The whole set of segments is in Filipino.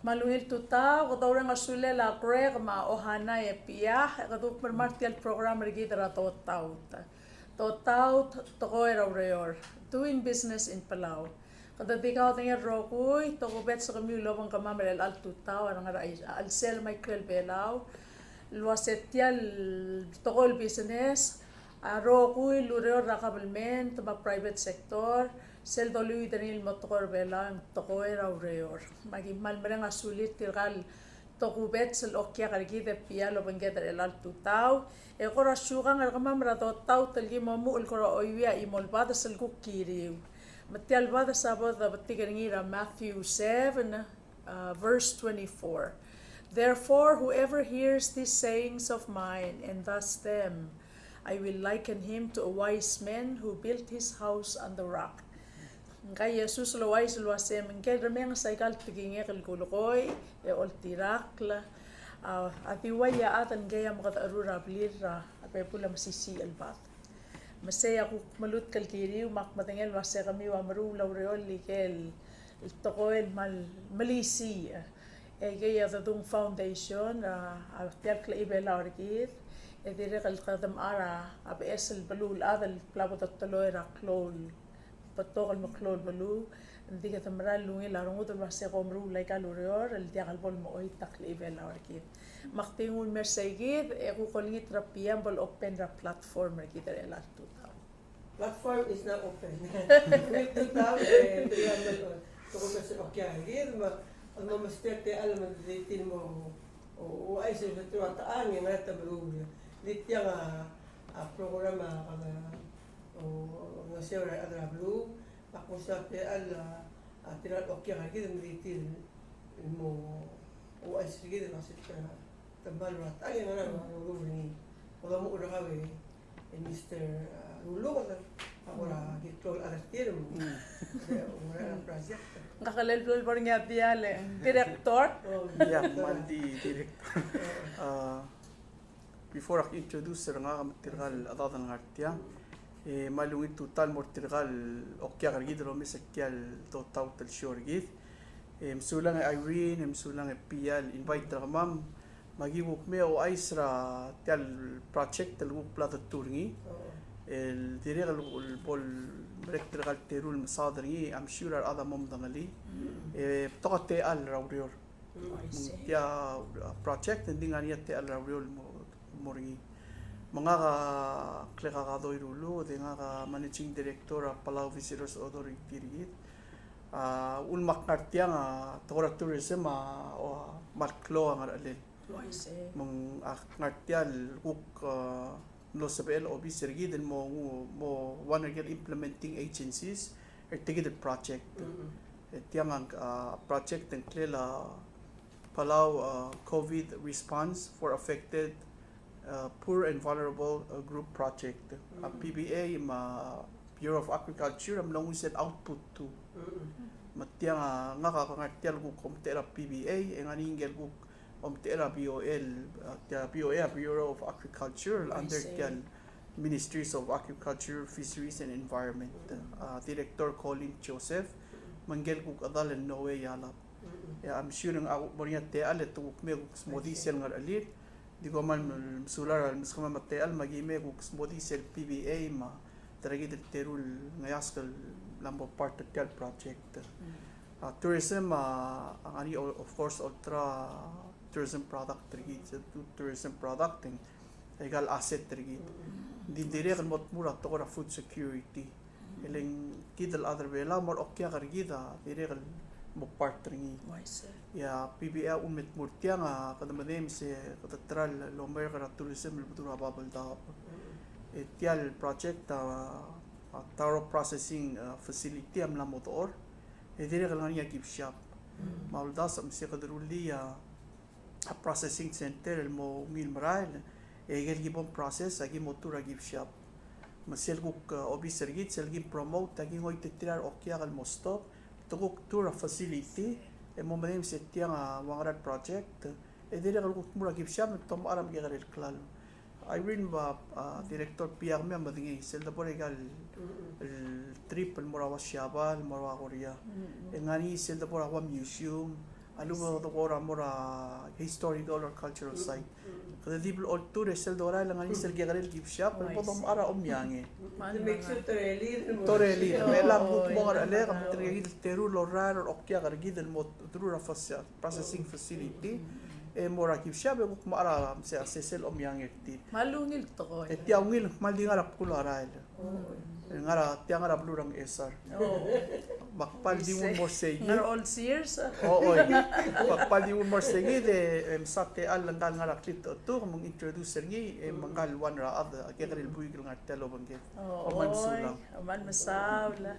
Maluil tuta, kodawra nga sule la Greg ma ohana e pia, kaduk martial program rigidra totaut. Totaut toko era reor, doing business in Palau. Kada dikaw tinga rokoy, toko bet sa kami lobang kamamel al tutao, ang al sel Michael Belao, luasetial toko business, rokoy lureor rakabalmen, tama private sector, sel dolu itanil motokor belang toko era reor. Magi malmerang asulit tiral toko bet sel okya karigide pia lobang gedar el al tutao. E kora syugang arkamamra totao talgi mamu ul kora oiwia imol bada sel kukiriu. Matial bada sabot da batigaringira Matthew 7 verse 24. Therefore whoever hears these sayings of mine and does them, I will liken him to a wise man who built his house on the rock. Kay Jesus lo wise lo asem ngel remeng saikal tiginge kel kulukoy e ol tirakla ati waya atan gaya makat arura blira ape pula masisi albat. Masaya ko malut kalkiri mak matengel wase kami wa maru laureol likel tokoel malisi e gaya dadung foundation tiar kla ibela orkid e dire kal qadam ara abe esel balul adal plabo tatloira klol patokal maklol balu hindi ka tamral lungi larong utol wase ko maru like alureor el tiakal bol mo oy takli ibela orkid maktingun mersegid e ko kolingit rapian bol open ra platform rakita el tuta. Platform is not open. With the town, kung kasi okay, hindi ang mamasterte alam mo ditin mo o ay sa tuwataan yung nata baruya. Ditya nga programa kada o nga siya adra blue ako sa te ala tirat okay hindi mo ditin mo o ay sige na sa tabalwat ay nga na baruya ni wala mo ura kawe Mr. Lulo ako na hitol alastir mo. Wala na project. Kakalelplol por nga tiyale. Director? Yeah, mandi director. Before I introduce nga material adadan ngartia, malungit total mortirgal okya gargid ro mesakyal total shorgid. Msulang Irene, msulang Pial invite ra mam magibuk me o aisra tial project taluk plata turni. El direct el bol مركتر قال تيرول مصادر يه I'm sure هذا ممضملي بتقطع al راوريور يا project ending أني تال راوريور موري منغا كلها قادوي رولو دينغا managing director Palau Visitors Authority ريد والمقنعتيا تورا tourism مالكلو عن الليل من أقنعتيا الوك no sabel obi sergid mo one again implementing agencies ertigid project tiang project and klela Palau COVID response for affected poor and vulnerable group project PBA ma Bureau of Agriculture am long set output to matiang nga kakangartial ko komtera PBA ang aningel ko Omtera BOL, Bureau of Agriculture under the Ministries of Agriculture, Fisheries and Environment. Director Colin Joseph, Mangel kuk adalan no way yalap. I'm sure ng ako boriya te alet kuk me kuk smodisel ngar alit. Di ko man sular al miskama mateal magime kuk smodisel PBA ma taragi del terul ngayaskal lambo part of the project. Tourism ang ani of course ultra tourism product tergit tourism product and egal asset tergit din direct mot mura to food security eleng kidal other vela more okya kargida direct mo part tergi ya PBA umit murtia nga kadamanem se katatral lomer kara tourism butura babal da etial project taro processing facility am la motor e direct lang ya gift shop mauldas am se kadrulia a processing center el mo mil maral egel gibon process agi motura gift shop masel kuk obi sergit sel gib promote agi ngoy tetirar okya al mostop tuguk tour facility e mo manem setia wangarat project e dire kuk mura gift shop tom aram gegar el klal Irene ba director PR me amadingi sel da por egal el trip el mora wasiaba el mora korea engani sel da por awa museum alumo to ora mora historical or cultural site. Kada di blo all tourist sel dora lang ani sel gigarel gift shop pero potom ara omyange. To make sure Toreli me la mo mo ara le kam trigil teru lorar or okya gar gidel mo trura processing facility e mora gift shop e mo ara se sel omyange ti. Malungil to ko. E ti awil maldi ngarap kulara ele. Ngara ti ngara blurang esar. Bakpal di mo mo segi. Ngar all sears. Oo. Bakpal di mo mo segi de sate al ngal ngara klit to mong introduce sergi e mangal one ra ada kegril buigil ngartelo bangke. Man sulang. Man masawla.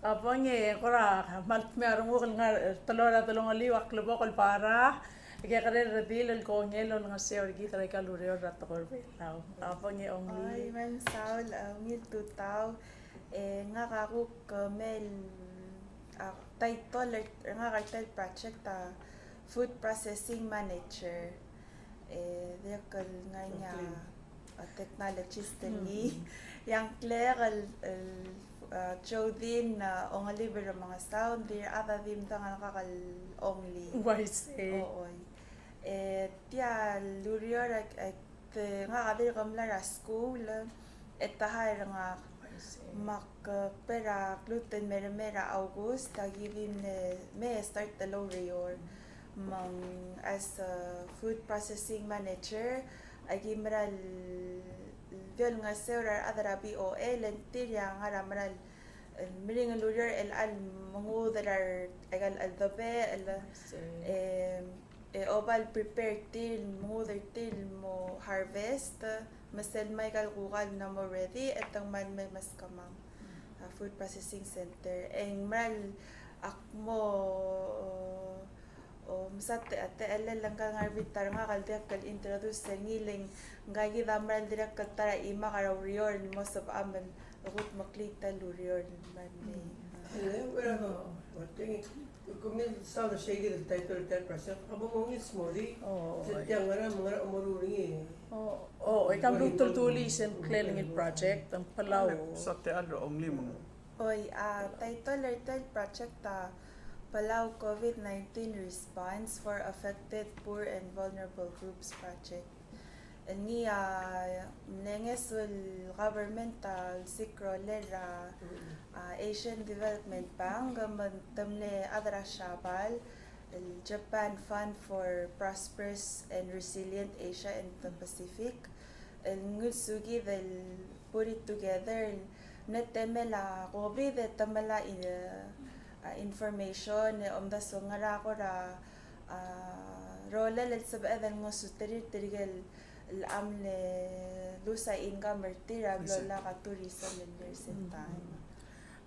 Kapag kora mal merong ukol nga talong aliwak lubok para kaya kare radil el kongelo nga sir gita kay kalureo rat ko belaw. Kapag only Ay, man saul ngil tutaw nga kako kamel title nga title project food processing manager dekal nga niya technologist ni yang clear Jodin ang libre mga sound there other dim nga nakakal only wise oo tia lurior nga kadir kamla school etahar nga mak pera gluten mera August tagibin me start the lurior mang as a food processing manager agimral diol nga seurar adara BOL lentilya nga ramral miling lurior el al mangudarar agal al dabe obal prepare till mother till mo harvest masel may kalkukal na mo ready etang man may mas kamang food processing center eng mal akmo masate ate alal lang ka ngarbitar nga kaldiak kal introduce sa ngiling ngagi damral direk katara ima karawrior mo sa aman akut maklita lurior man may Kung sa shake the title 10%, abo mo ngis mo di. Yang mga umuruling ikam lutol tuli sen cleaning project ang palaw. Sa te alo only mo. Oy, title project Palau COVID-19 response for affected poor and vulnerable groups project. Ni nengesul governmental sikrolera Asian Development Bank gamantamle adra shabal Japan Fund for Prosperous and Resilient Asia and the Pacific ngulsugi del put it together netemela COVID tamala information omda songara ko ra rola lel sabadan ngo suteri tirgel الأمن لوسا إنكم مرتيرا بلولا كتوريسا للرسنتان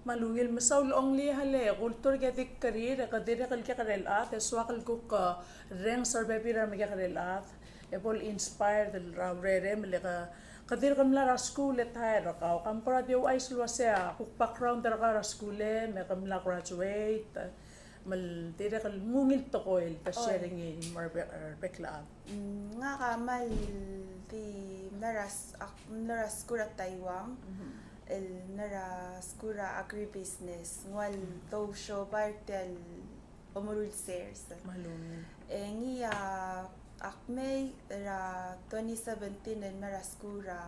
malungil masaul ongli hale kultur gatik karir kadire kal ke karel at swakal kuk reng sarbe pira me karel at epol inspired del rare mele ka kadir kamla ra school et hai ra ka kam para dio ai sulwa se kuk background ra ka school me kamla graduate mal dire kal mungil to koil ta sharing in marbe bekla nga kamal di naras kura Taiwan el naras kura agribusiness ngwal to show bartel omurul sales malungil ngi akmei ra 2017 en naras kura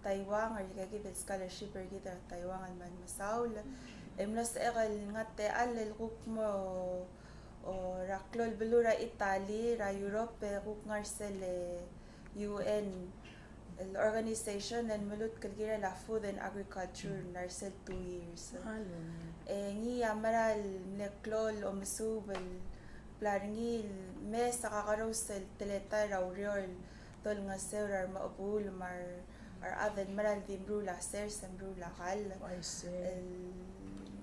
Taiwan ar gagibel scholarship ar gida Taiwan man masaul emnos egal ngate alel kukmo o raklol belura Italy ra Europe kuk ngarsel UN organization and mulut kalgira la food and agriculture narsel 2 years ngi amaral neklol o masubel planingil mes kakarosel teleta ra uriol tol nga seurar maupul mar ar aden maral dimbrula ser sembrula kal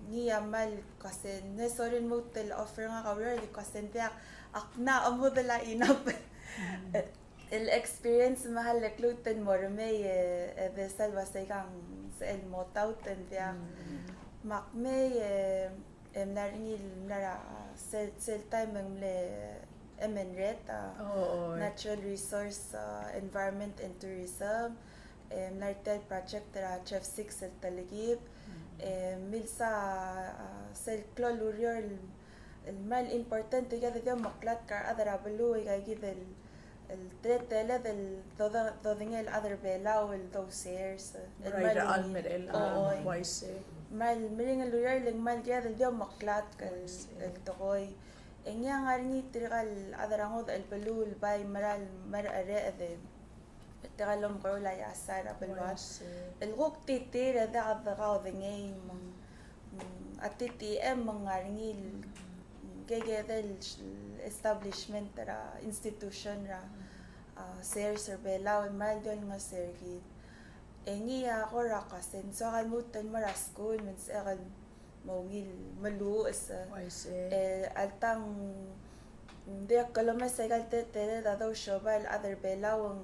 ni amal kasi nesorin mo tel offer nga kawir kasi tiyak akna amo dala inap el experience mahal gluten morme de salva se kang el motaut tiyak makme naringil nara sel time le MNRET natural resource environment and tourism nartel project ra chef 6 el taligib milsa sel cloluriol المال importante كده ديو مقلات كار أدرا بلو يجي التلاتة ذا الأدر بيلا والدو سيرس Right, almer el waise. mal miring luyar ling mal dia del dio maklat kal el tokoy enya ngarni trigal adarangod el pelul bay maral mar are de tigalom ko la ya sara pelwas el gok titir da adagaw de ngay atiti em ngarni gege del establishment ra institution ra ser belaw mal dio nga sergi engi ako rakasin so kalmutan mara school means akan mawil malu is Waise. altang de kaloma segal tere da do shobal other belawang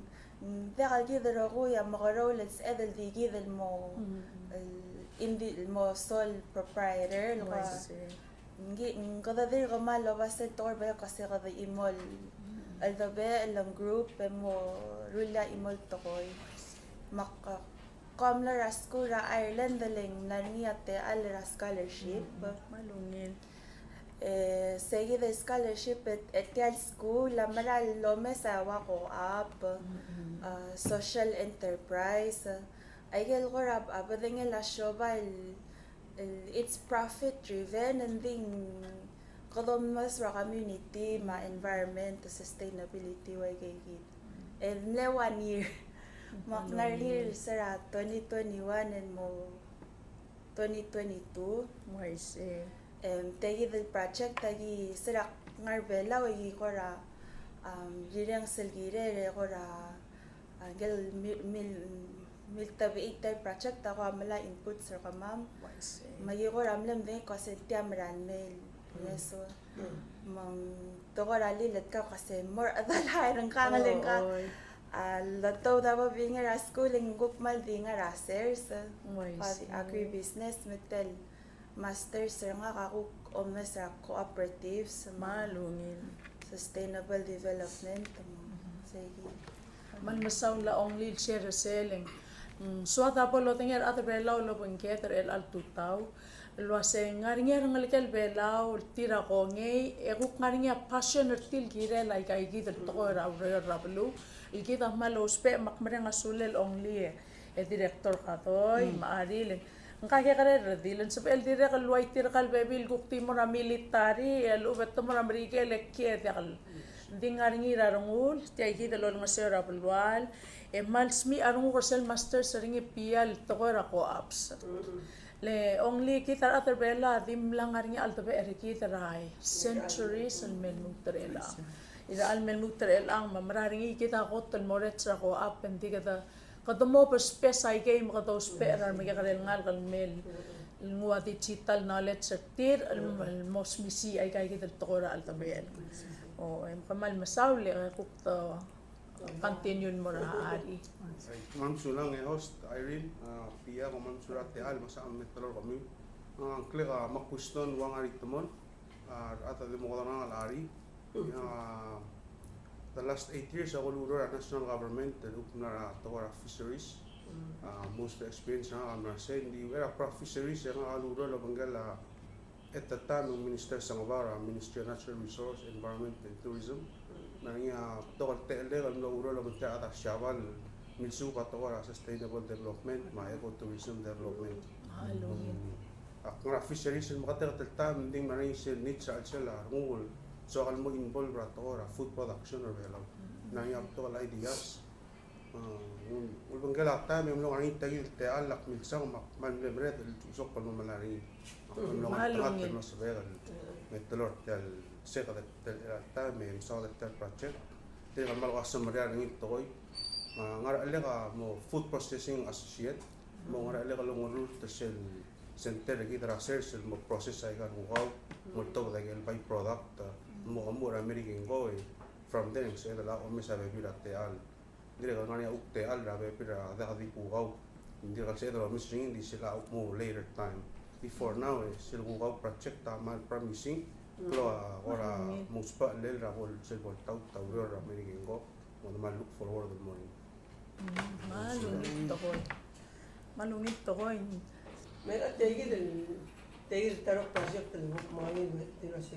de kalgi de rogo ya magaro let's edel di gidel mo indi mo sole proprietor Waise. ngi ngada de gamalo basta tor ba kasi kada imol aldabe lang group mo rula imol tokoy maka kamla raskura Ireland daling naniyate alra scholarship Malungil. segi the scholarship at school la maral lo mesa wa ko up social enterprise ay gorab abadeng la shoba it's profit driven and then kadom mas ra community ma environment sustainability wa gigit and le 1 year Maknarlir sara 2021 and mo 2022 Waise. tagi the project tagi sara ngarbela wagi kora jirang selgire re kora gel mil tabi ita project ako amala input sir kamam Waise. magi kora amlam de kasi tiamran mail yeso mang tokora lilat ka kasi more adalay ng kangaling ka Lato daw being a schooling gukmal ding a rasers pati agribusiness metel masters nga kakuk omnes ra cooperatives Malungil. sustainable development sige Man masaw la only share selling. Suata polo tinger at belaw lo bungketer el altutaw. Lo se ngaringa ngalkel belaw tira ko ngey e guk ngaringa passion til gire like ay gidel to ra rablu. Ikita malo spe makmrenga sulel only e director katoy maarilin. Ang kaya dilan sa el dire kal white tira kal bebil gukti mo na military el ubet mo na amerike lekke kal. Hindi nga rin irarangul, tiya ikita lo nga sir apalwal. Malsmi arungu korsel master sa ringi piyal tokora ko apps. Le only kita atar bela dim lang nga rin altabe erikita rai centuries al melnutrela. Ida al melnutrela ang mamraring kita kotel moret sa ko app hindi kada kada mo per space ay game kada spare magikarel ngal kal mel. Ngwa digital knowledge sa tir al most misi ay kay kita tokora altabe. O kamal masawli kukta continue mo ra ari. Ma'am Sulang host Irene, pia ko ma'am surat te al masa am metrol kami. Ang klega makuston wang ari tumon at ade mo ko na ari. The last 8 years ako luro at national government and upna tawara fisheries. Most experience na am say di era pro fisheries ang luro lo banggal at the time ng Minister Sangabara, Ministry of Natural Resource, Environment and Tourism. Nangya tokal tele kan lo uro lo bangta at syawal milsu ka tawara sustainable development, ma ecotourism development. Akra fisheries ang makatagal time ding maring sil niche sa sila ngul. So kal mo involve ra tawara food production or velo. Nangya tokal ideas. Ulbang gala time yung lo ani tagil te alak milsang man lemret usok pa mo malari. Malungin mas vegan metlor tel seka ta me so tel project te mal ko asam ria ngi toy ngar ale ka mo food processing associate mo ngar ale ka lo ngul te sel center gi tra sel mo process ay kan wow mo to like el by product mo amur american go from there so la o me sabe bi te al dire ka ngani ukte al ra be pira da di ku go hindi ka se do mo string di sila mo later time before now sil ko project ta mal promising lo ora muspa lel ra hol sil bol tau ra american go mo mal look forward the morning malungit to ko May tegi tarok project ng mga yun, tira si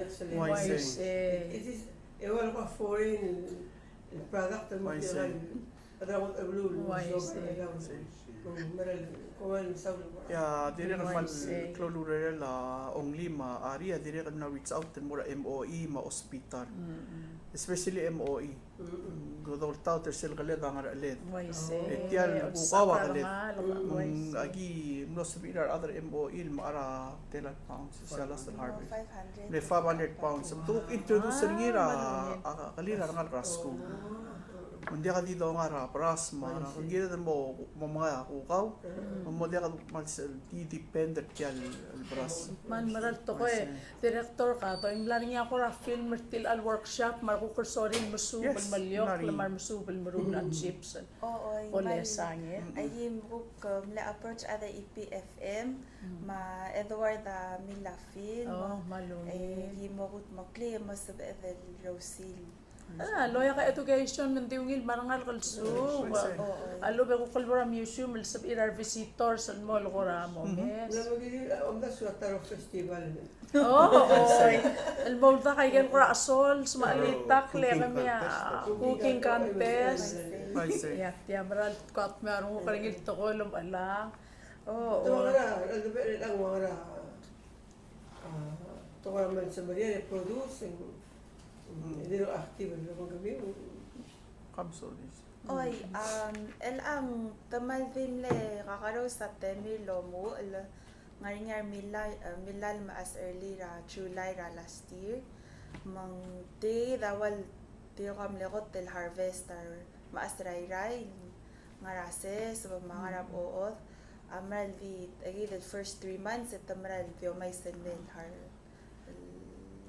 excellent. Why Why say? say? It is ewan ko foreign product ang Why material. say? Adawat ablul. Why So, say? adawat. Say. Maral, kumain sa ulo. Ya, dire kan mal Nice. klolure la ongli ma area dire kan na reach out ten mura MOE ma hospital. Especially MOE. Godol tao tersel kale bangar alet. Etial bukawa kale. Agi no sabilar other MOE ma telat pounds sa last harvest. 500. Le 500 pounds. Tuk introduce ngira kalira ngal rasku. Hindi ka dito nga pras ma kung gila mo mga kukaw mo dia ka dependent kya al pras Man maral to ko director ka to imlan niya ako ra film til al workshop mar ko kursorin musubal Yes, malyok nari. lamar musubal maruna chips Oo, ole sangit ayim book la approach ada IPFM ma Edward Milafil oh malungit yimogut makli mo sa el Rosil. loya ka education ng diungil marangal kalsu alo be ko kalbora museum el sab irar visitors al mall ko ra mo yes Omda Suataro Festival. el mall ta kay gen ko ra asol sumalitak le kami cooking contest I say ya tiya maral kat meron ko karingil to ko lum ala Ito nga ra, ang mga ra, ito nga man sa Maria, produce, hindi rin active na mga gabi. kamso this Oy, el ang tamal din le kakaraw sa Temilo mo el ngaringar milal maas early ra July ra last year mang day dawal tiyo kam lekot tel harvester maas ray ngarase sa mga rab oot amral di agi the first 3 months at amral di may senel har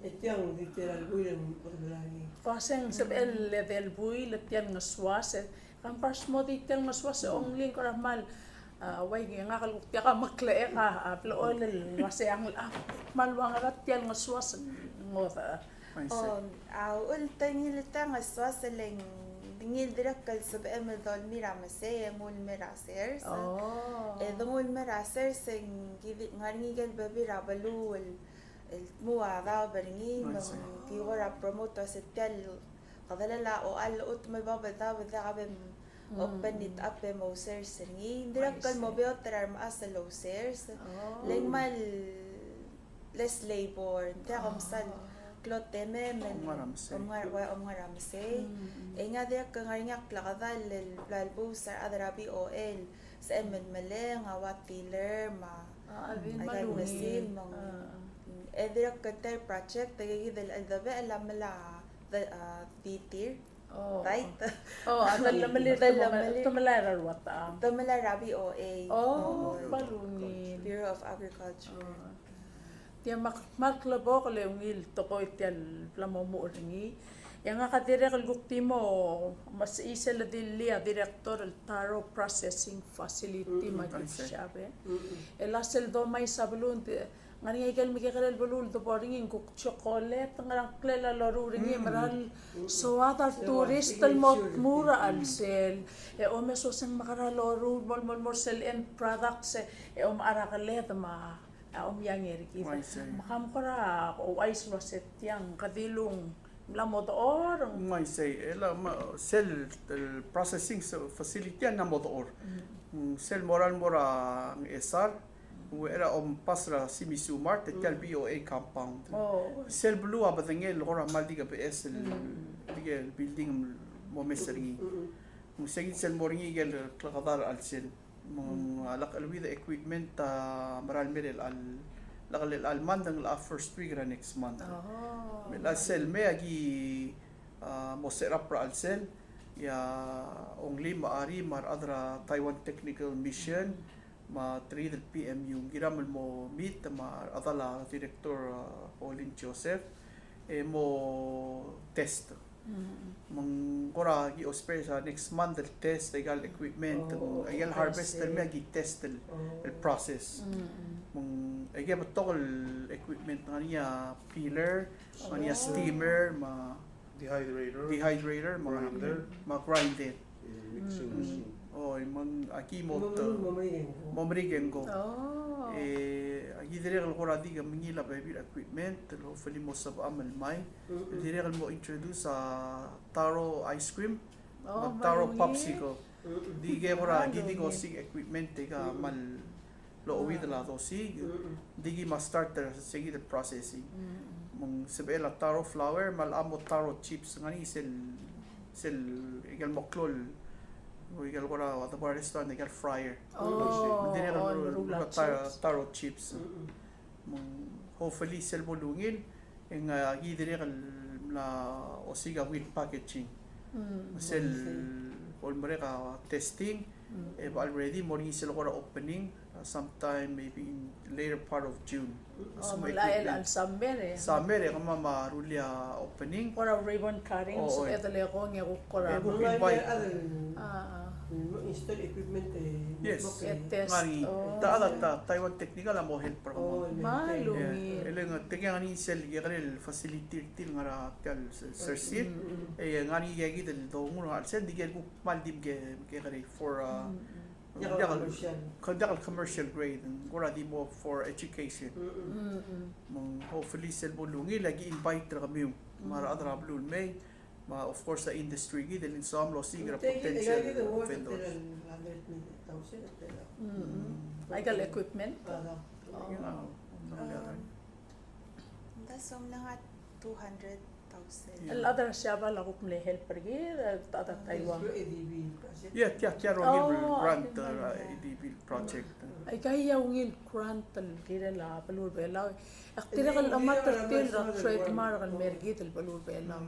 Ito yung literal buhay ng paglalani. Kasing sabel level buy letian nga swas kan pas mo ditel nga swas ongling karamal way nga kaluk ka makle ka plool kasi ang malwang ratian nga swas ngota I say ul tangil tang aswas leng dingil direk kal sab emel dol miramase mul merasers edungul merasers sing givit ngarnigel babi rabalul el muada beringi kiora promoto setel kadalala o al ut may babada abem open it up mo sers singi direk kal mo beotrar maas low sers leng mal less labor ta kamsal kloteme men omgaramse nga direk ngariak lakadal lal busar adrabi oel sa emen meleng awat tiller ma ay nasin mong direk kantar project tagay dal aldabe alamala titir right adal lamali tumalara wata tamala rabi OA balungin Bureau of Agriculture. Tiya maklabo ko le ungil to ko itel plamo mo ringi. Yang nga kadire kal gukti mo mas isa la dilia director el Taro Processing Facility magsisabe. Elasel do may sablun ngani ikel mikkel bulul do boring kuk chocolate ngarang klela loru ringi maral so ata tourist el mura al sel e o meso sing makara loru mol sell end products e o ara kalet ma yang eriki makam kora o ice loset yang kadilong la motor I say ela cell processing facility na motor cell moral mora ng esar era pasra simisumar tel BOA compound cell blue abatengel ora maldiga PS digel building mo mesering mo segit cell moringi gel klakadar al cell mong alak alwida equipment maral merel al lakal al mandang la first week ra next month la cell me agi mo set up ra al cell ya only maari mar adra Taiwan Technical Mission ma 3 PM yung giramal mo meet ma adala director Pauline Joseph mo test mong kora gi osper sa next month the test egal equipment egal harvester me gi test el process mong egal tokol equipment niya peeler niya steamer ma dehydrator ma grinder mixing machine mang aki mo mamrigen ko agi dire ko radi ga mingila baby equipment hopefully mo sab amal mai dire mo introduce Taro ice cream Taro popsicle Di kaya ora gidi ko sig equipment ka mal lo uwi la to sig. Di ma start sige the processing. Mong sebela taro flour mal amo taro chips ngani sel igal moklol. O igal ora at the restaurant igal fryer. Di na taro chips. Mong hopefully sel bolungin en gidi la osiga with packaging. Sel already testing. Already morning sila ko opening sometime maybe in later part of June. Mulai al summer eh. Summer kama marulya opening. Ora ribbon cutting so edale ko nga ko kora. Install equipment Yes. Test. Ngani ta Taiwan Technical amo help para mo. Malungi. Eleng tingya ngani sel yagrel facility til ngara tal sersit. Ngani yagi del do mo al sel digel ko maldim ge gare for conduct commercial grade and already more for education. Hopefully sel bolungi lagi invite ra kami mara adra blue may of course the industry gid in some lo sigra potential vendors. Legal equipment. Das lang at 200,000. El other siya la ko mle helper gid tata Taiwan. Yeah, Ron grant EDB project. Ay kaya ungil grant tal gid la balur bela. Aktira kal amater til ra trade mar kal mergid el balur bela.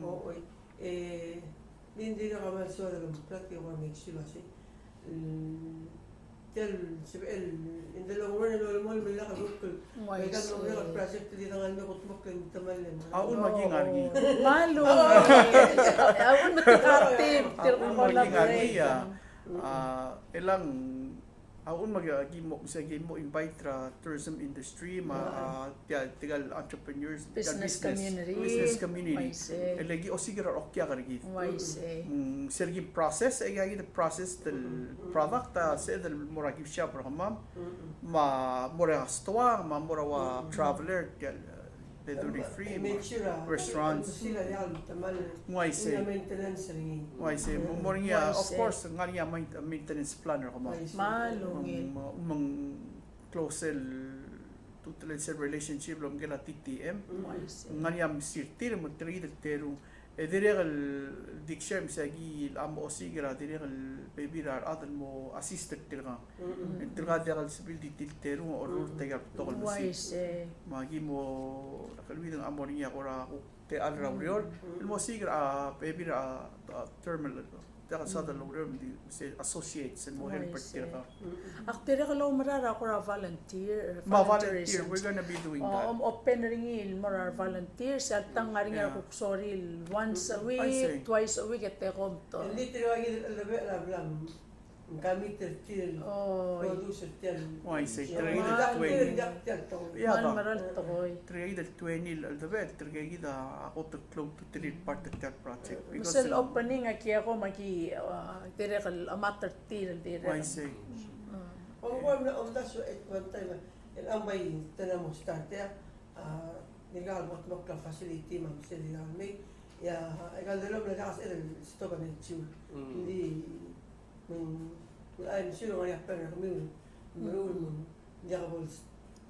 Hindi na kaman so dalam praktik orang mixil masih. Tel sebel indalo orang lo mal mila ka bukul. Kaya nung mga project di tangan mo kutmok lang tamalan. Aun maging argi. Malu. Aun matikatib til ko collaborate. Elang aun magagi mo sa game mo invite ra tourism industry tigal entrepreneurs Business community. Elagi osigira okya kargi. Waise. Sergi process ayagi the process del product sa del moragi siya programam ma mora stoa ma mora wa traveler the duty free restaurants waise moringa of course ngania maintenance planner ko Malungin. Close total relationship lo ngela TTM ngania sirtir mo tri teru direl dikshem sagi am osigra direl bebirar adal mo assisted tilga tilga direl sibil teru or tegar togol Waise. magi mo kalwidang amonia ora te alra uriol mo sigra bebira terminal dapat sa dalaw di associates and mo helper tilga Aktira ka lo marara ko ra volunteer. volunteer we're gonna be doing that Open ringil marar volunteer sa tang nga ring ko sorry once a week, twice a week at kom to. Hindi tinawagan alabe alam. Kami tertil. Producer tel. why say Maral to koy. Trade 20 alphabet trade ako to close to three part of that project Because opening aki ako maki dire kal amater til dire. why say Kung wala that's at one time ang may tanamo start nigalbot mo ka facility ma'am sila may ikaw dalaw na kasi ito ba ng chill hindi ay sino nga yapper kami marunong hindi ako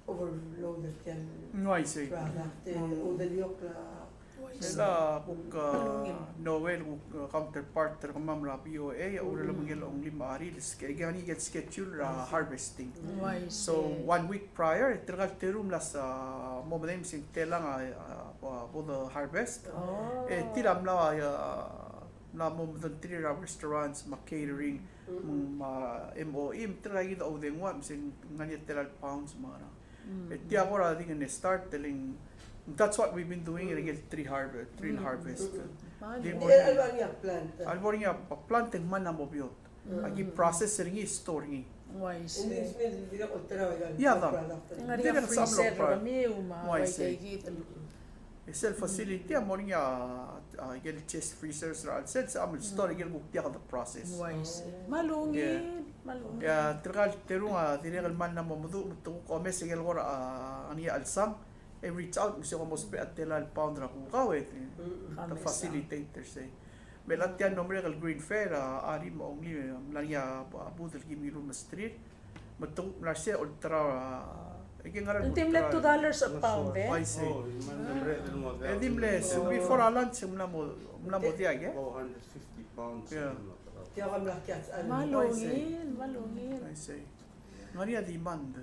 overloaded yan why say product udaliyok la sila kung Noel kung counterpart ka ma'am la POA ura lang mga long lima ari gani get schedule harvesting so 1 week prior tergal terum las moment sin telang for the harvest tiram la na mo the three restaurants ma catering MOM try the odeng one sin ngani teral pounds mara tiya ko ra ding start telling that's what we've been doing in three harvest alboringa plant man na mobiot agi process ringi store ringi Waise. hindi na ultra Yeah, Nga rin freezer kami umaway kay git. self facility amoringa gel chest freezers ra set sa amul store gel buktiya ka the process Waise. Malungin. ya tergal terunga tinegal man na mamudu to komes gel gora ania alsam reach out miso ko mospe at telal pound ra ku kawet the facilitators say Melat yan nombre kal Green Fair ari mo only lanya budel gimi room street. Matung larsia ultra Ultimate $2 a pound eh. I see. Oh, man, Edimle so before lunch mna mo diage. 450 pounds. Yeah. Kaya kami lakyat. Malungin. I see. Ngaria demand.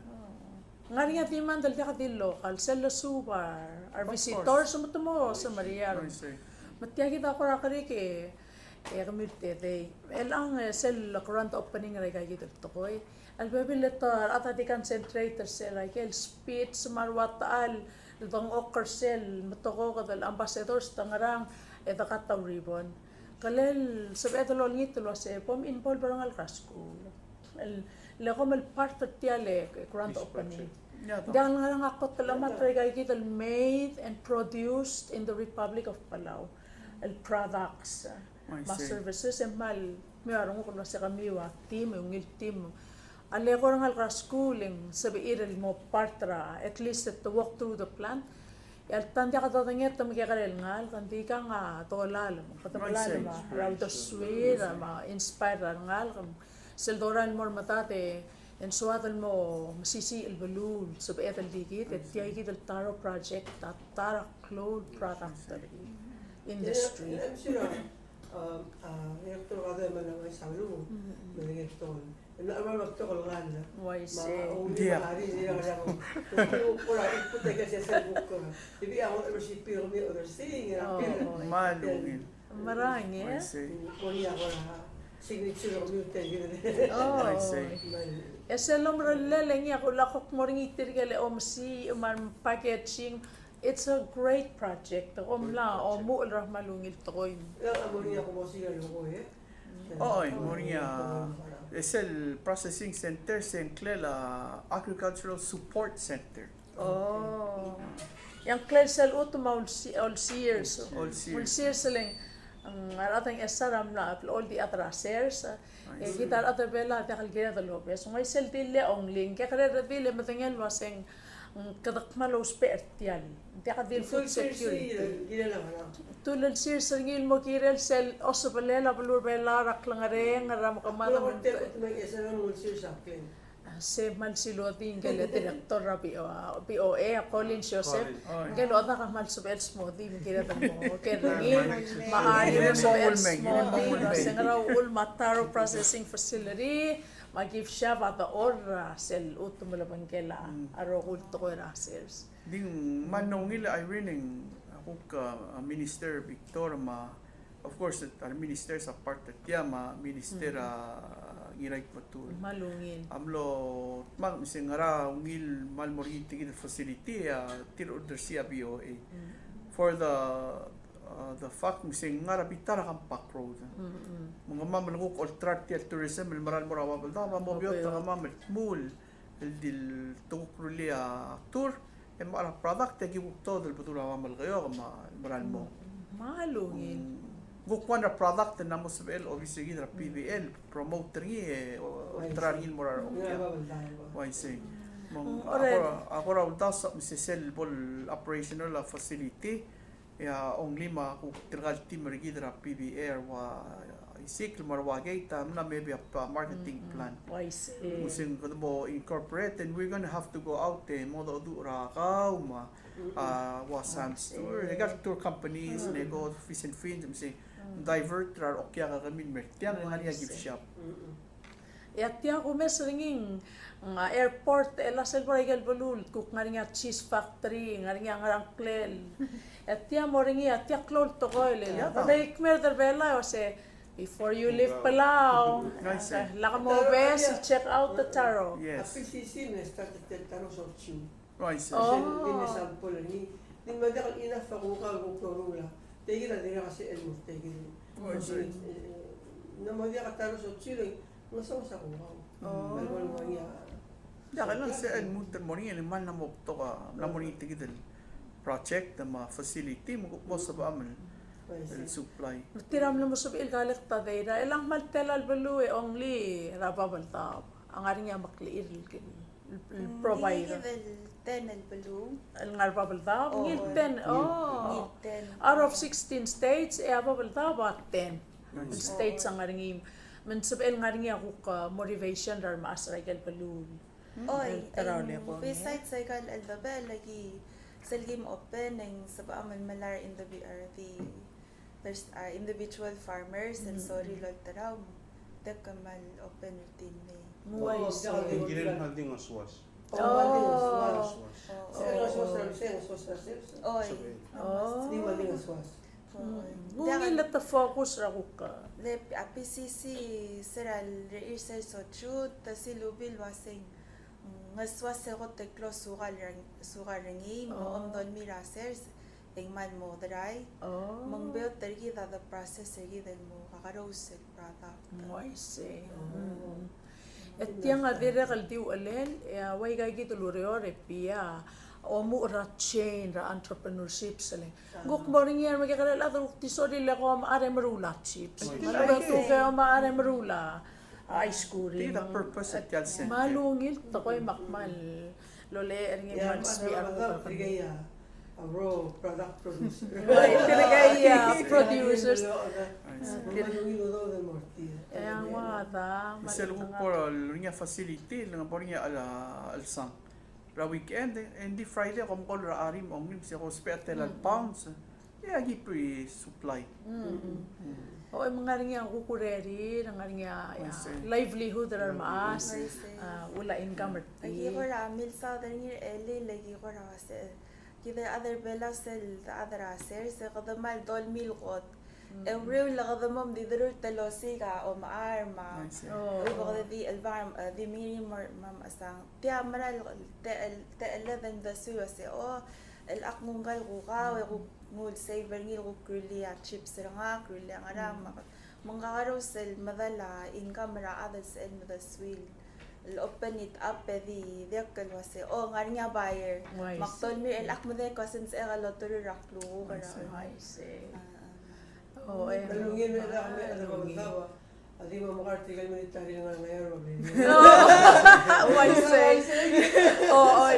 Nga rin yung timan dahil ka di local, sila super, our Of visitors, sumutumo sa Maria. I see. Matya kita ko rakari ke, kami tete, elang sel current opening ray kay kita to ko. Albebiletor at ati concentrator sel ay kel speed sumarwat al dong ocker sel matoko kadal ambassadors tangarang eta kataw ribbon. Kalel sabi lol ngit lo se pom involve barang al school. Lako mal part tiale current opening. Dahil nga lang ako talamat ray kay made and produced in the Republic of Palau. El products, services and mal mayroon ko na sa kamiwa team yung team. Ale ko nang alka schooling sabi irel mo partra at least to walk through the plant. El tanda ka daw nga to magkakarel ngal kandi ka nga tolal mo patamalal ma raw the sweet ma inspire ngal sildoran mo matate en suatal mo masisi el balloon sabi etal dikit et tiay el taro project tara cloud product industry. I'm sure rector kada man ang isang lumo. Rector. Naman magtokol nga na. Why say? Hari nila kaya ko. Pura iputa kasi sa book ko. Ibi ako si Piro mi other thing. Malungin. Marang I eh. see. Puri ako na signature of new thing. Oh. I see. Eselom roleleng ako lakok mo ring itirgale si man packaging. It's a great project. La mo ra malungil to ko. Lang amo niya ko mo siya ko eh. Oo, Moria. Es el Processing Center St. Clela Agricultural Support Center. Oh. Yang klesel utuma all sears. All All sears. sears lang ang ating esaram na all the atrasers. Kita other bela ta kalgena de lopes. Ngay sel dille ongling. Kaya kare dille matengel waseng kadakmalo spertial. Dia ka dil food security. Gila lang na. Tulad sir sa ngil mo kirel sel osabalela balur bela raklangareng ram kamana Ano ko may isa lang mo siya sa akin. se mal silotin gele director ra POA Colin Joseph Oh. gelo ata ka mal subel smoothie mi kira mo ke ringin maari mo subel smoothie sengra ul mataro processing facility mag-give siya bata ora sel utumula bangkela aro kulto ko rasers Ding manong ila Irene ako ka Minister Victor of course ang minister sa part at ma minister ngiray patul malungin amlo mal misingara ungil malmori tigil facility tiro order siya BOA for the fact misingara bitara kang pack road mga mamalungok ultratial tourism maral mo rawa balda mo biot nga mamal mul el dil tukrulia tour e mara product te gibu todo el butura mamal kayo maral mo malungin Gukwan na product na mo sa BL obviously gidra PBL promoter ni ultrarin mo ra okay. Why say? Ako ra utas sa cellball operational facility ya only ma ku tirgal team gidra PBL wa isikl marwagay tam na maybe a marketing plan. Why say? Musing ko mo incorporate and we're gonna have to go out mo do ra ka Sam's tour. They got tour companies, they go fish and fins, say divert ra okya ka kami mertiang nga niya gift shop. Yatia ko mes ringing airport ela selborigel balul kuk nga cheese factory nga ngarang klel. Yatia mo ringi yatia klol to ko le. Taday kmer der bela se before you leave Palau, laka mo bes check out the taro. Yes. PCC na started the taro so chew. Right. Din na sample ni. Din madakal enough ako ka ko torula. Tigil na din kasi elmo tigil. Na mo dia kataro so chew Masama sa kuhaw. Malwal mo niya. Daka lang sa muter mo rin man na mo to ka na mo rin tigidal project na facility mo sa baaman supply. Tiram na mo sa bil galak ta dayra ilang maltelal balu only rababaltab. Ang aring nga makliir provider. Ten al balloon. Ang rababaltab ngil 10. Ngil 10. Out of 16 states, rababaltab 10. states ang ngaringim. Man sabel ngaringi ako ka motivation dar maasra gal balul. Oy, Taraw niya po. besides sa ikal aldabe, lagi selgim open ng sa baaman malar in the there's individual farmers and sorry lol taraw. Dekamal open routine may. Muway sa. Hindi rin halding aswas. Aswas. Aswas. Sa aswas na rin, aswas na rin. Oy. Hindi maling aswas. Mungil at focus ra ko ka. Le PCC seral research so chut tasilubil wasing ngaswas ko teklo sugal rangi mo don mirasers ingman mo dry mong build tergi the process tergi del mo kakaros el product. Muway sa. At yang adire kaldiw alel, way kay gito lurior pia. O mo ra chain ra entrepreneurship sila. Guk morning yan magkakaral ato tisori la ko maare marula chips. Malaba to kayo maare marula. Ice cream. Di the purpose at yan sen. Malungil to ko'y makmal. Lole ring Yeah, man spi ako ka. Tigaya, a raw product producer. Ay, tinagaya producers. Kaya nga ta. Isel ko po lunya facility lang po niya alsang. Ra weekend hindi Friday kom ko ra arim ong sa ko special pounds. Yeah, gi supply. O mga ring yang kukureri, nga ring livelihood ra maas. Wala income Lagi rti. ko ra mil sa dangir eli lagi ko ra se. Kita other bella sel the other aser se kadamal dol mil kot. Every lagadamam di durur talosi ka o maarma. Oh. Uy di alvarm di minimum mam asang. Tiya maral te 11 da suyo se o el akmungal ko ka ko ngul saver ngil ko curly chips nga curly nga ra mangkakaraw sel madala income ra others and the swill. Open it up di dekal wase o nga nga buyer maktol mi el akmude cousins e galotoro raklu kara. I see. Oh, Malungin na lang kami, alam mo daw. Adi mo makartigal military nga ngayon. Why say? Oo,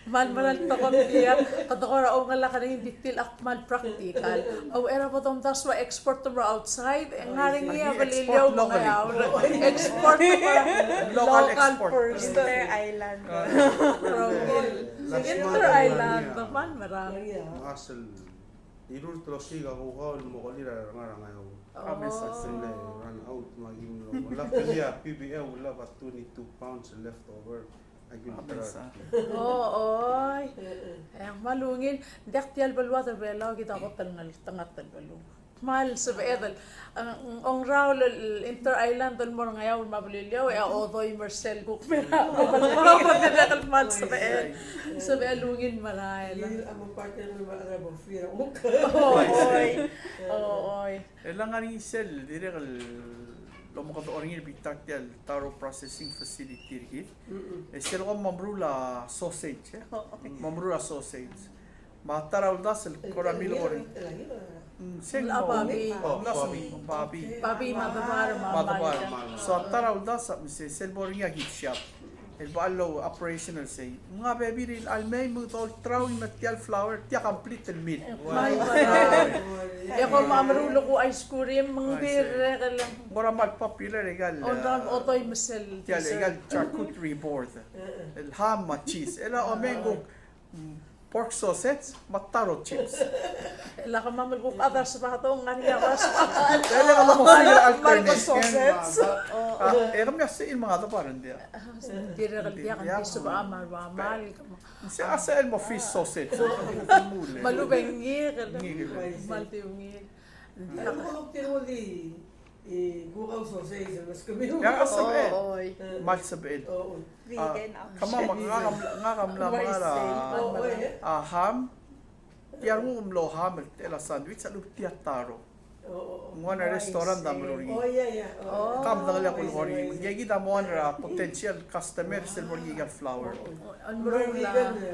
man to kom dia. Kato ko ra nga la kaning detail akmal practical. Oh, era po tong taswa export to outside. Ang haring niya balilyaw mo kaya. Export to local export. first. Inter island. Inter island naman marami. Asal. Irul trosi ka ko mo ko lira nga ngayon. Sila run out maging wala kaya PBL wala pa 22 pounds left over. Oo, ang malungin. Dak tiyal balwa ta belaw kita ko tangal tangat balu. Mal sa beedal ang raw inter island dal mo ngayaw mabililyaw e odoy Marcel ko pera ko mal sa beed sa beelungin maray Yung among partner ng mga Arabo, Fira Uk. oy Elang nga rin isel, dire kal lomo ka doon ngil bitak tial taro processing facility rit. Esel ko mamrula sausage. Mamrula sausage. Mataraw dasel koramil ko rin. Sing babi. babi madabar madabar. So taraw dasel mi sel boring ya gift shop. El ballo operational say. Nga baby rin almay mo tol trawing na tial flour tiya complete el meal. E ko mamrulo ko ice cream mga bire lang Mora mag popular egal. odoy Marcel Tial egal charcuterie board. El ham ma cheese. Ela omengo pork sausage, mataro chips. la ka mamal ko other sa patong nga niya was Kaya ka lang mo sila alternate. sausage Era mo kasi yung mga taparan dia. dire kal dia kan piso ba amal Siya asal mo fish sausage. malubeng ngir Ngir. maltiungir Alam mo, tiro di gukaw sausage, mas kami yung Yang asal eh. oy Mal sa bed. Oo. Vegan Kama ngakam lang mga ham. Yang mo umlo ham tela sandwich sa lutia taro. Oo. Mga na restaurant damo rin. Oh, yeah. Kam dagala ko rin. Yagi damo ra potential customer sel mo giga flour.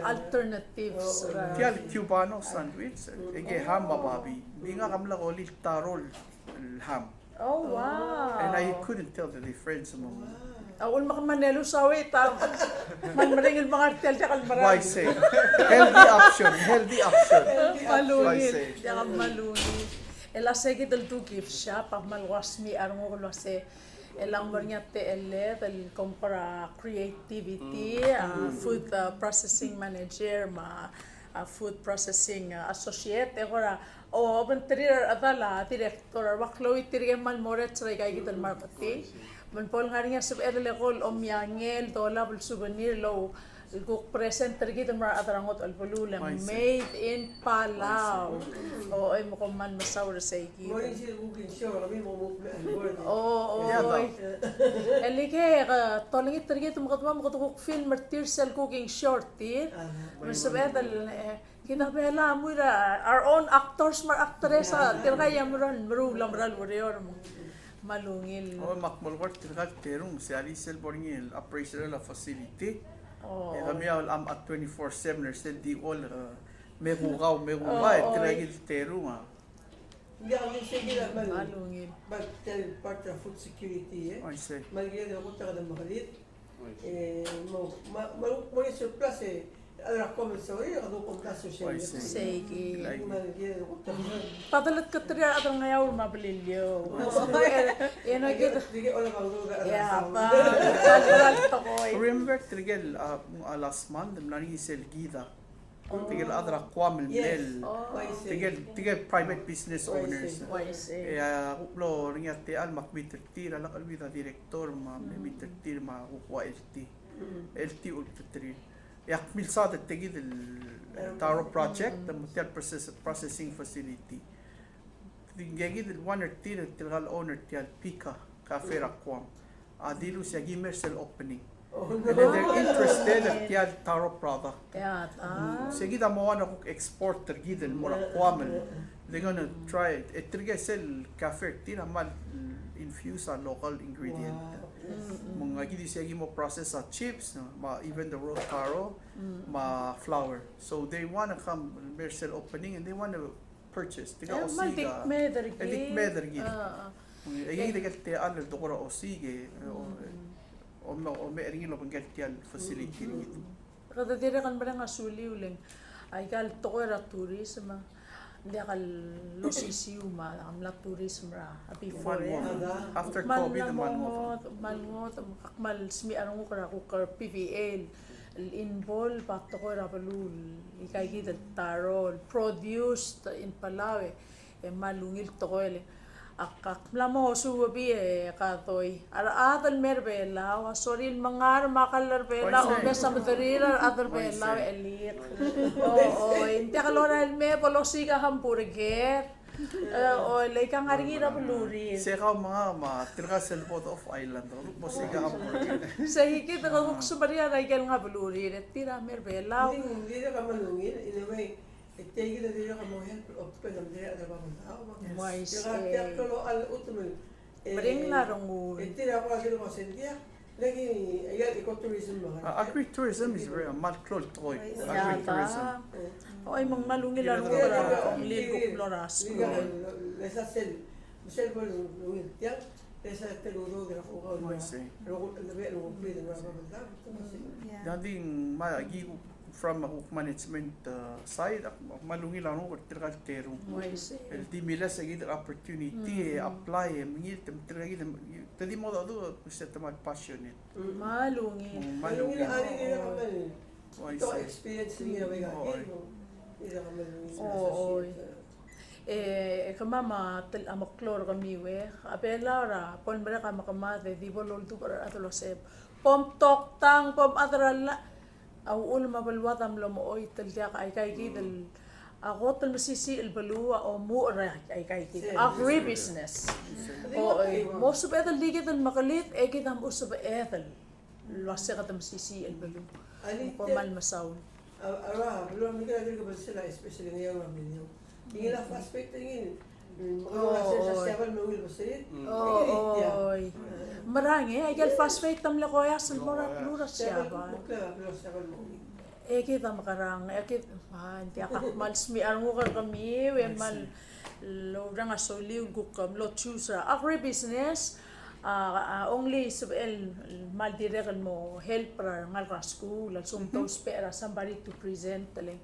alternatives Tial cubano sandwich. Ege ham mababi. Di nga kam lang ulit tarol ham. oh wow And I couldn't tell the difference among awul makamanelo sawi ta man maringil mga artel ta kalmarami why say healthy option malungit say? yan malungit el asegi del tu gift shop mal wasmi arngo lo se elang bernyate el compra creativity food processing manager food processing associate agora o benterir adala director bakloy tirgen mal moret sray kay gital marketing man pol ngarinya sub erlegol omyangel dola bul souvenir lo Guk present tergit mar atarangot alpululang made in Palau. O ay mo man masaur sa iki. Mo rin sila cooking show, kami mo mukha Elige tolong tergit mo katwa film martir sel cooking short Masabet kita bela mura our own actors mar actressa tiraya muran marulang maral warrior mo. Malungil. makmul work tirkat terung si Alisel Borngil operational facility. Kami am at 24/7 still di all megugaw tiragil terung Hindi ako sige na Malungil. mag-tell part of food security I say. Malagyan ako taka ng makalit. Mo rin surplus Alam ko man sa iyo, ako kung kaso siya. Sige. Malagyan ako taka. Padalat ka triya at ang ngayaw mabililyo. Yan ay kita. Hindi ko alam ang lugar. Remember tiragil last month nani Selgida. Tigil adra kwamel mel. Tigil private business owners. Kuplo ringate al makbitir ala kalbida director mitir ma ukwa LT ultri. Yak milsad tigid el Taro project the material processing facility. Tigid el one or tilgal owner tial Pika Cafe Rakwam. Adilu siya gimersel opening. And then they're interested at tial Taro product. Sige da mo ako exporter gidel mura kwamel. They're gonna try it. Etriga sel cafe tira mal infuse a local ingredient. Mga gidi siya mo process chips, even the roast taro, flour. So they wanna come Mersel opening and they wanna purchase. Tiga osiga. Edik meder gid. Egi tiga te al dokora osige. O may ringilo pang gatial facility gitu. Kada dire kan barang asuli uling ay kal tokora tourism dia kal losisiu amla tourism ra before after COVID malngot akmal smi arong ko PVL involve pa tokora balul ikay kita tarol produced in Palau malungil tokole akakmlamo suwabi katoy adal merbela wa soril mangar makalar bela o besa madrira adal bela elik inte kalora me polosiga hampurger o leika ngaringira buluri seka mga tirgasel pot of island mo siga hampurger sehiki ko subaria raikel nga buluri tira merbela hindi ka malungil in a way Tigil na din ako mga help of penamdre at abang tao. Wise. Kaya kalau al utmul. Bring larong mo. Tira ko kasi ko sentia. Lagi ayat ecotourism mga. Agritourism is very malklol toy. Agritourism. Ay mga malungil lang ko ang ligok floras. Lesa sel. Sel ko lungil. Tiang lesa teludo gra ko ko. Ro nabe ro pwede na abang tao. Dading maagi from management side malungi lang ko tirgal terong el di mila seguir opportunity apply mingit tirgal tadi mo do set mal passionate malungi ari ni kamal to experience ni ba kamama tel amaklor kamiwe apela ra pon bra ka makamate di bolol tu para atolosep pom tok tang pom adrala أو أول ما بالوضع ملموي تلقى أي كايكيد أغوط المسيسي البلوة أو مو رايح أي كايكيد أغري بيزنس أو مو سب هذا اللي كده المقاليد أكيد هم أسب هذا الوثيقة المسيسي البلوة وما المساول أراه بلو ميكا أدرك بس لا إسبيشلي نيوم مليون يلا فاسبيك تيجين Marangi, ay gal phosphate tam lakoya sa mora plura siya ba. Eki tam karang, eki hindi akakmal smi arungo kami, we mal lorang asoli gukam lo choose agribusiness. Only subel mal direct mo help ra ngal ra school al sumtos pera somebody to present taling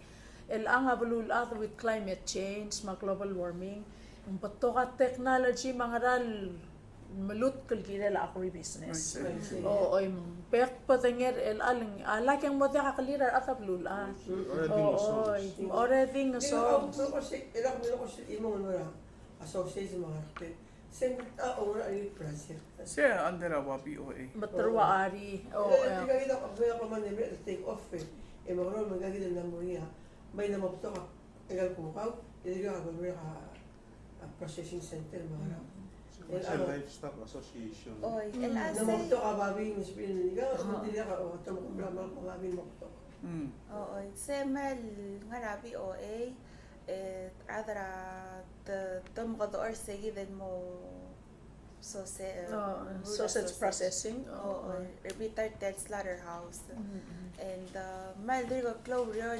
el ang abulul with climate change, ma global warming. Ang bato ka technology mga ral malut kal gila la agribusiness. Oo, ay pek patenger el aling alakyang mo ka kalira atablul ah. Oo, already nga so. Ilang mo kasi imong wala associate sa mga architect. Sen tao nga ay project. Siya under a BOA. Matarwa ari. Oo. Hindi ka kita pag pa man ni take off eh. E mo ron magagid na mo niya. May namapto ka. Egal ko ka. Hindi ka ka processing center mga ra. Sa Livestock Association. Oy, Namapto ka babi mas pinili ka. Hindi ka o tamo ko bla ko babi mo to. Oo, semel nga rabi OA adra the sige din mo Sausage processing. Oo, retired slaughterhouse. And mal dir ko claw real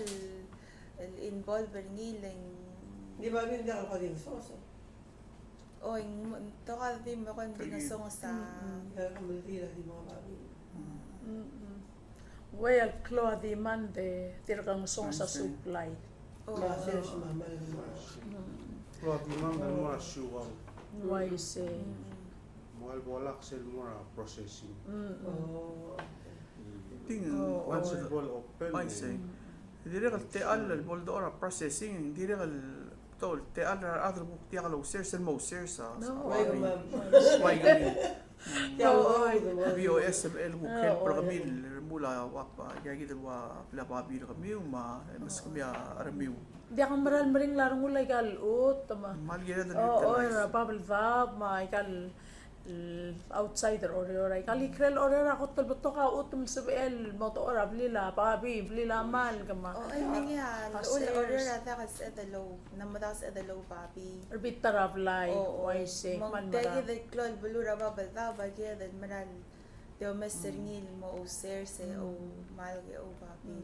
involved ngiling. Di ba hindi ako kading soso? Oy, to ka din mo kon dinasong sa Kaya ka malira di mga babi. Well, Claude Mande, tirang song sa supply. Masaya si mama na mga. Well, di man dan mo assuwang Why say? mahal bolak sel mo processing. Ting Once the ball open. I say. Dire kal teal al boldo ora processing dire kal tol teal other book tiya kal user sel mo user sa. May ma'am. Why gani? Oo. BOSML ko ken programil mula wapa yagi wa plababi kami ma mas kami aramiw. Di ako maral maring larong ulay kal ut tama. Malgira na Oo, bubble valve, ma ikal outsider or ay kali krel or ako talboto ka utum sabel mo to ora blila pabi blila mal kama. Oh, ay nangyal. Order ata kas at the low. Namadas at the low papi. Or bit tarablay, why say man Tegi mara. the klol bulura babal ta bagya dan maral. Deo mesernil mo o serse o malge o papi.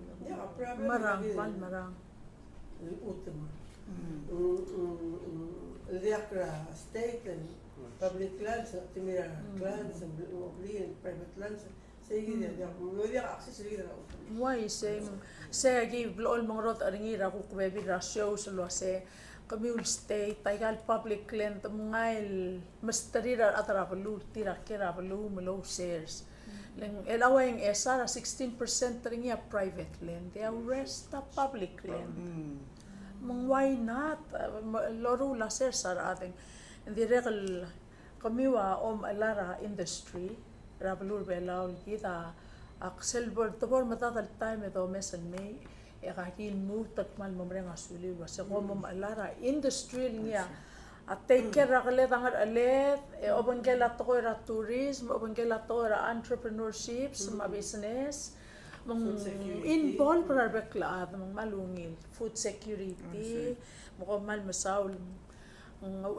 Marang, marang. Utum. Liakra state and public lands, timira lands, oblivion, private lands. Sige dia, dia access lagi na. Why say give all mga rot aringira ko kwebi ratio sa lo se communal state tagal public land ngail mastarira atara palu tira kera palu malo shares lang elawang esara 16% ringia private land the rest of public land why not loro la ser sara ating hindi regal kamiwa alara industry rabulur belaw kita Axel board to board matatal time ito mesan may ikakin mo takmal mamreng asuli was ko alara industry niya at take care raklet angar alet open kela to ra tourism open kela to ra entrepreneurship sa business mong involved para bekla mong malungil food security mo mal masaul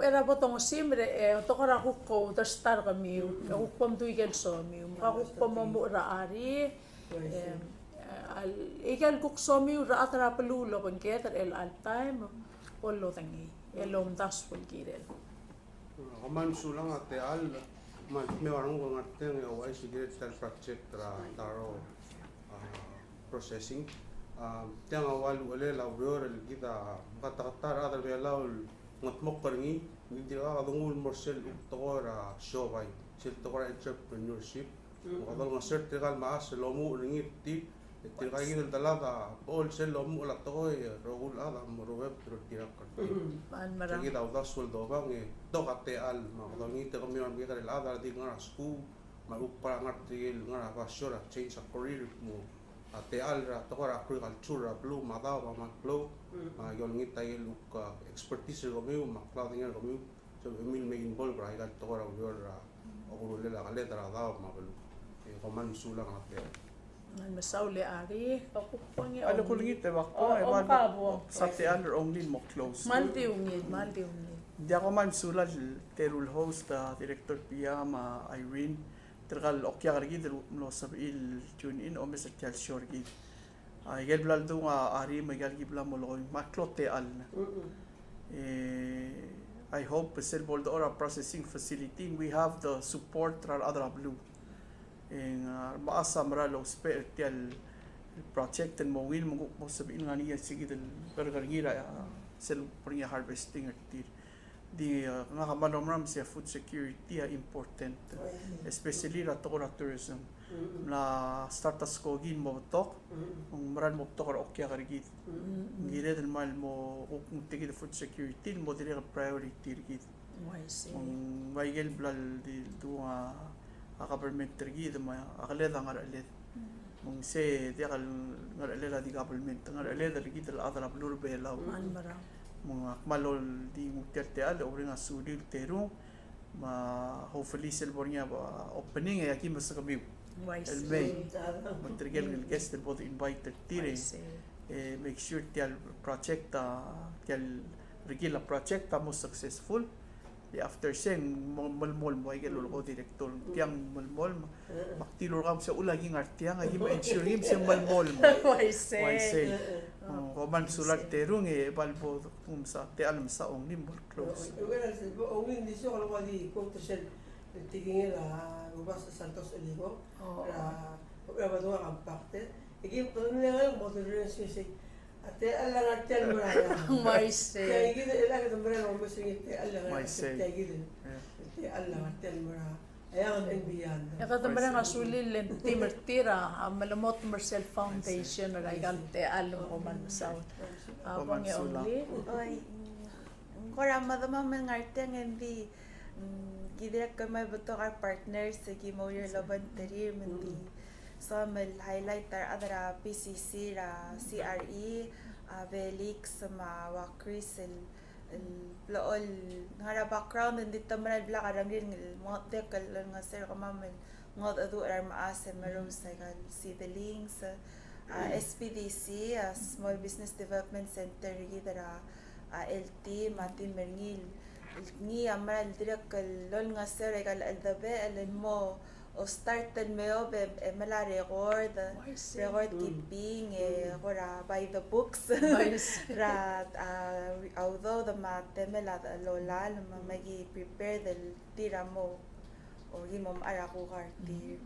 era botong simre to kara ko the star kami ko pom tuigel so mi ko pom mo ra ari igal kuk so mi ra atra pelulo kon keter el al time pollo tangi elom das pul kirel Kaman sulang ate al me warung ko ngate ng away sige tel project taro processing tiang awal ule la uyor kita kata ada belaul ngatmok karingi hindi ka kadungul morsel tokora showay sil tokora entrepreneurship kadang nga certical maas lomu ringi ti kaya gid talaga all sel lomu ulat toy rogul ada moroweb tira karti man marang sige daw das sweldo bang to kate al makadongi te kami ang kita ada di nga school magupara ngarti nga ba sure change a career mo ate alra tokora agriculture blue madaw ba maglo yon ngit tayo look expertise ko mi makla tingin ko mi so emil may involve ra ikat tokora yor ako lela kale tara daw mabalo ko man sulang ate man masauli ari kapupang Ano ko lingit wak ko sa teal only mo close. maldi ungid Di ako man sulal terul host director Piyama Irene terkal okya kargi lo sabil tune in o mes tel short gid gel blal do nga ari magal gibla mo lo maklote al I hope sel bold ora processing facility we have the support tra other blue in maasam ra lo spare tel project and mo win mo sabil nga niya sige del bergargira sel punya harvesting at di nga kamalomram siya food security important, especially ra to tourism na startas ko gin mo tok maran mo tok okya karigit ngire del mal mo kung tigil food security mo dire priority rigit Michael Blal di duwa government rigid ma akaleda ngaralet mong se di akal ngaralela di government ngaralela rigid al adra blur belaw mga malol di muterte al ori nga sudil tero ma hopefully silbornya ba opening ay aki mas kami el may material el guest el both invited tire make sure tial project tial regila project mo successful after sen malmol mo ay gelo director tiang malmol maktilor kam sa ulaging artiang ay ma-ensure him sa malmol mo why say man sulat terung balbo kung sa te alam sa ong nimol close ong hindi siya kalau di kung sel tigingin la ubas Santos Olivo ra badua kampakte igi pernah mo modern siya ate alang artian maraya why say kaya gid ila ka tambara mo sige ate alang artian kaya gid ate alang artian maraya ayan envian tambara nga sulil len timertira malamot Marcel Foundation na galte alam ko man sa abang only Oy, kora madama man ngarteng endi gidirek ka may buto ka partners sa Gimoyer Laban Terir mendi so mal highlight tar adara PCC ra CRE Velix ma Wakris el lool ngara background hindi taman bla karangin ngot dekal nga sir kamamen ngot adu ar maas marom sa see the links SPDC Small Business Development Center gidara LT Martin Merngil ni amal direk lol nga sir kal aldabe alen mo o started meo be mala record keeping ora by the books ra although the matemela lola magi prepare the tira mo o gimom ara ko karti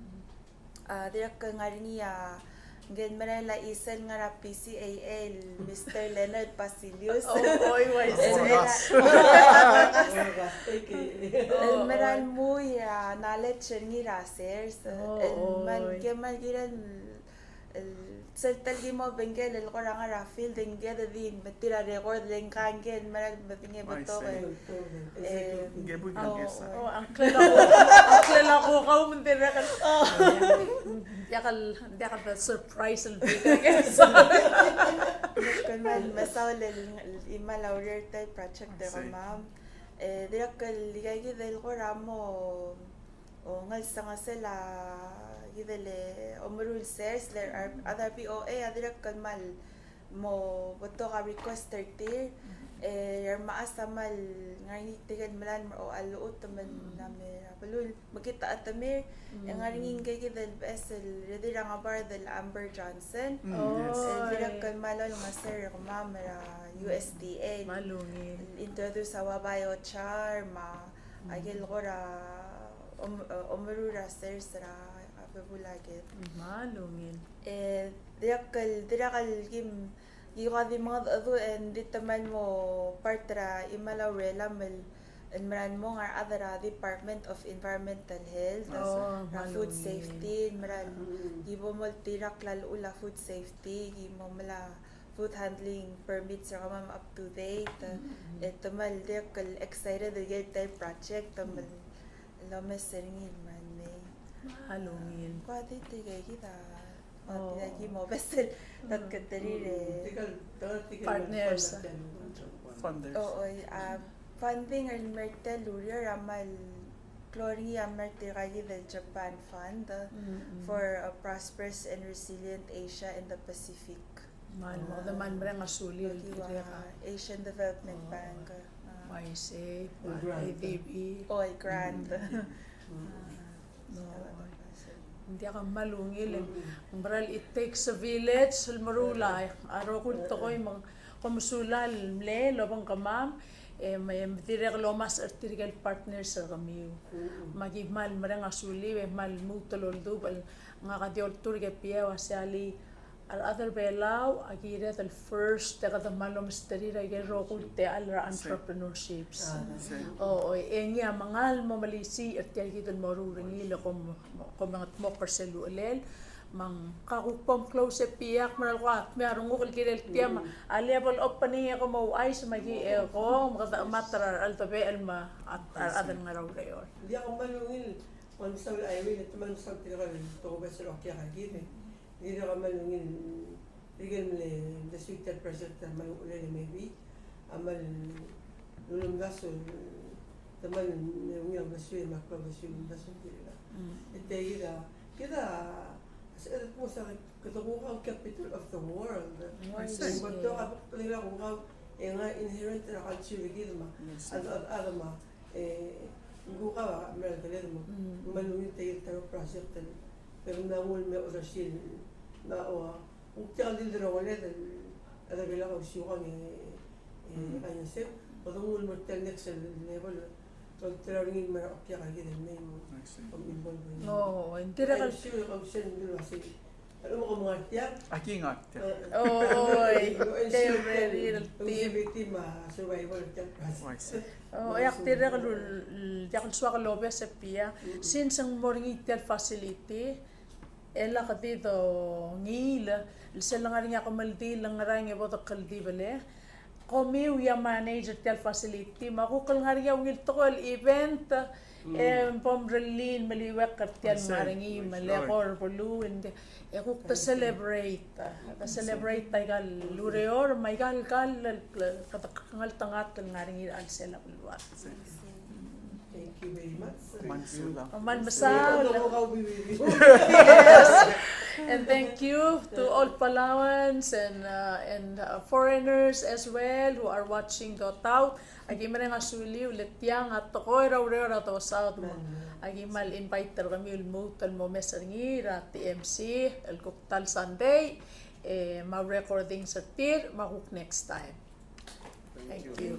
direk ngarinia Gen Manila isel nga ra PCAL Mr. Leonard Pasilius. Oy, why Meral muy knowledge ni rasers. Man kemal giran seltal gimo bengel el korang ra field enged din betira record len kangen meral betinge beto gebut ngesa angkla ko kau mentira kan yakal surprise el bigas kan masawal imal order type project de ma'am dirakal ligay del koramo o ngal sa sila gidele omrul says there are other POA adirak kalmal mo boto ka requester tir maasa mal ngani tigan malan o aluot man nami balul makita atamir ngaringin kay gidel vessel redira nga bar del Amber Johnson dirak kalmal nga sir kumamera USDA malungin introduce sa wabayo char ma agil gora omrura sir sara bulagit malungin dirakal gim giqadi mga adu and ditaman mo partra imalawrela mal maran mo nga adara Department of Environmental Health food safety maran gibo mo tirak lalo ula food safety gimo mala food handling permits ra kam up to date etamal dirakal excited the type project tamal lames seringin man malungin kwadi tigay kita lagi mo besel nagkatarire partners funding and mertel luria ramal Gloria Mertiragi del Japan Fund for a prosperous and resilient Asia and the Pacific. Man mo naman nga sulil Asian Development Bank. YC, IDB. Oy, grant. Hindi ka malungil Mbral it takes a village marula aro ko to ko yung kumusulal mle lobang kamam may direk lomas artificial partners sa kami magigmal marang asuli mal mutolol dubal nga kadiol turge pia wasali other belaw agire the first the malo misteri ra gero kulte alra entrepreneurships. Engi mangal mo malisi at yagid mo ringi lo kom mga mo parselu ulel mang kakupom close piak maral ko merong ukol kirel tiam a level up pani ako mo ay sa magi ko mga matra altabe alma at adan nga raw rayon. Hindi ako malungil. Kung sa ay wala tuman sa tira to ba sa okya gid. Hindi ako malungil. Rigel le the sweet present malungil maybe amal lulum gaso taman yung basyo makro basyo basyo dira. Ite kita Kasi mo sa katungkang capital of the world. Ito ako nila kung nga inherent na culture gid ma. Ano ma guka meron talaga mo. Malungit tayo project pero namul me orasin na kung tiyan din raw ulit ada bila ko siya kanya sir patungul mo next level pag traveling mo okya gid na mo. No, hindi ra kal Alam mo kung mga tiyak? Aki nga. Oy, they really LGBT survival tiyak. Ayak tira kal yakal suwa ka lobe sa pia since ang morning itel facility ela kadito ngila sila nga rin ako maldi lang nga rin nga boto kaldi bale komiw ya manager tel facility makukal nga rin yung iltokol event pomrelin maliwek kartian maringi malekor polu and ekuk ta celebrate tayo kal lureor may kal katakkangal tangat nga rin al sila pulwat. Thank you very much. Man Masaul. Yes. And thank you to all Palawans and foreigners as well who are watching Dotaw. Agi man nga suli ulit yang at tokoy raw to south mo. Agi mal invite kami ulmutal mo mesangi ra TMC el Kuktal Sunday ma recording sa tir ma next time. Thank you.